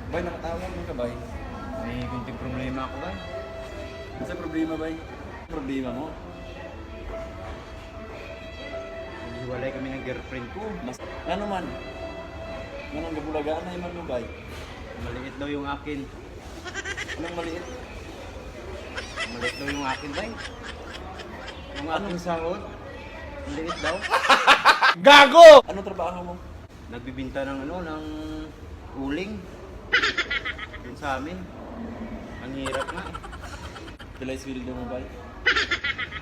Bay, nakatawag mo ka, bay? May kunting problema ako ba? Ano sa problema, bay? Problema mo? Hiwalay kami ng girlfriend ko. Ano man? Anong gabulagaan na iman mo, bay? Maliit daw yung akin. Anong maliit? Maliit daw yung akin ba? Yung aking sahod. Maliit daw. Gago! Ano trabaho mo? Nagbibinta ng ng uling. Yun sa amin. Ang hirap nga eh. Pila yung sweldo mo, bay?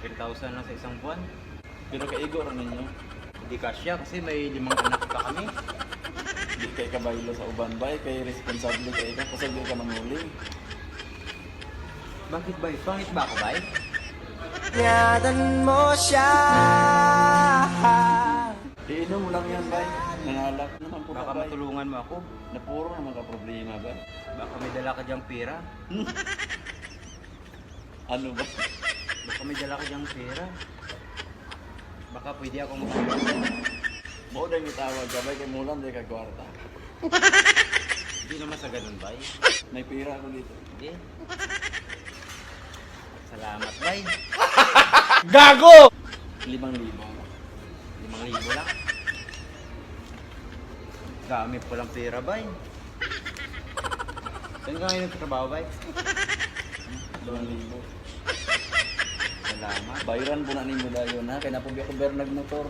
10,000 lang sa isang buwan. Pero kaigo rin ninyo. Hindi kasya kasi may 5 anak pa kami. Hindi kay kabaylo sa uban, bay. Kay responsable kay ka. Pasagyo ka ng uling. Bakit ba? Pangit ba ako ba? Yadan mo siya. Iinom mo lang yan, bay. Nangalak naman po Baka ka, bay. matulungan mo ako. Na puro naman ka problema, bay. Baka may dala ka diyang pera. Ano ba? Baka may dala ka diyang pera. Baka pwede akong makakita. Mo dahil may tawag ka, bay. Kay mulan dahil ka kwarta. Hindi naman sa ganun, bay. May pira ako dito. Hindi. Salamat, bay. Gago! 5,000. 5,000 lang. Dami po lang pera, bay. Saan ka ngayon nagtatrabaho, bay? 2,000. Salamat. Bayaran po na ninyo dayon, ha? Kaya napubi ako bernag motor.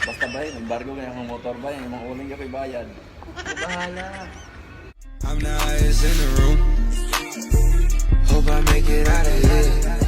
Basta bay, nagbargo kaya akong motor bay. Ang mga uling ka ko'y bayad. Bahala. I'm the highest in the room. Hope I make it out of here.